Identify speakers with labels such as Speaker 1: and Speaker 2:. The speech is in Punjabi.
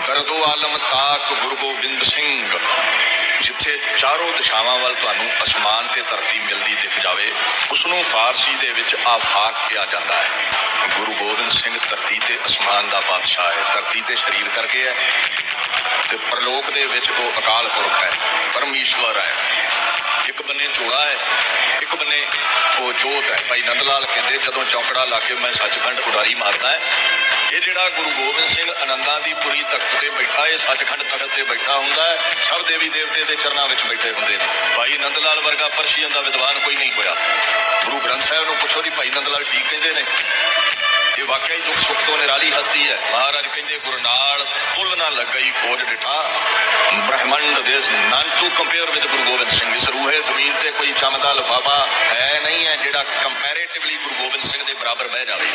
Speaker 1: ਕਰ ਦੋ ਆਲਮ ਤਾਕ ਗੁਰੂ ਗੋਬਿੰਦ ਸਿੰਘ। ਜਿੱਥੇ ਚਾਰੋਂ ਦਿਸ਼ਾਵਾਂ ਵੱਲ ਤੁਹਾਨੂੰ ਅਸਮਾਨ ਤੇ ਧਰਤੀ ਮਿਲਦੀ ਦਿਖ ਜਾਵੇ, ਉਸਨੂੰ ਫਾਰਸੀ ਦੇ ਵਿੱਚ ਆਫਾਕ ਕਿਹਾ ਜਾਂਦਾ ਹੈ। ਗੁਰੂ ਗੋਬਿੰਦ ਸਿੰਘ ਧਰਤੀ ਤੇ ਅਸਮਾਨ ਦਾ ਬਾਦਸ਼ਾਹ ਹੈ। ਧਰਤੀ ਤੇ ਸਰੀਰ ਕਰਕੇ ਹੈ ਤੇ ਪਰਲੋਕ ਦੇ ਵਿੱਚ ਉਹ ਅਕਾਲ ਪੁਰਖ ਹੈ, ਪਰਮੇਸ਼ਵਰ ਹੈ। ਇੱਕ ਬੰਨੇ ਝੋਲਾ ਹੈ, ਇੱਕ ਬੰਨੇ ਉਹ ਜੋਤ ਹੈ। ਭਾਈ ਨੰਦ ਲਾਲ ਕਹਿੰਦੇ ਜਦੋਂ ਚੌਂਕੜਾ ਲਾ ਕੇ ਮੈਂ ਸੱਚਖੰਡ ਉਡਾਰੀ ਮਾਰਦਾ ਹੈ, ਇਹ ਜਿਹੜਾ ਗੁਰੂ ਗੋਬਿੰਦ ਸਿੰਘ ਆਨੰਦਾਂ ਦੀ ਪੁਰੀ ਤਖਤ ਤੇ ਬੈਠਾ ਹੈ, ਸੱਚਖੰਡ ਤਖਤ ਤੇ ਬੈਠਾ ਹੁੰਦਾ ਹੈ। ਸਭ ਦੇਵੀ ਦੇਵਤੇ ਦੇ ਚਰਨਾਂ ਵਿੱਚ ਬੈਠੇ ਹੁੰਦੇ ਨੇ। ਭਾਈ ਨੰਦ ਲਾਲ ਵਰਗਾ ਪਰਸ਼ੀਅਨ ਦਾ ਵਿਦਵਾਨ ਕੋਈ ਨਹੀਂ ਹੋਇਆ। ਗੁਰੂ ਗ੍ਰੰਥ ਸਾਹਿਬ ਨੂੰ ਪੁੱਛੋ ਜੀ, ਭਾਈ ਨੰਦ ਲਾਲ ਠੀਕ ਕਹਿੰਦੇ ਨੇ। ਇਹ ਵਾਕਿਆ ਹੀ ਦੁੱਖ ਸੁੱਖ ਤੋਂ ਨਿਰਾਲੀ ਹਸਤੀ ਹੈ। ਮਹਾਰਾਜ ਕਹਿੰਦੇ ਗੁਰੂ ਨਾਲ ਪੁੱਲ ਨਾ ਲੱਗਈ ਖੋਜ ਡਿਠਾ, ਬ੍ਰਹਮੰਡ ਦੇ ਨਨ to compare with Guru Gobind Singh. ਇਸ ਰੂਹੇ ਜ਼ਮੀਨ ਤੇ ਕੋਈ ਚਮਦਾ ਲਿਫਾਫਾ ਹੈ ਨਹੀਂ ਹੈ ਜਿਹੜਾ ਕੰਪੈਰੇਟਿਵਲੀ ਗੁਰੂ ਗੋਬਿੰਦ ਸਿੰਘ ਦੇ ਬਰਾਬਰ ਬਹਿ ਜਾਵੇ।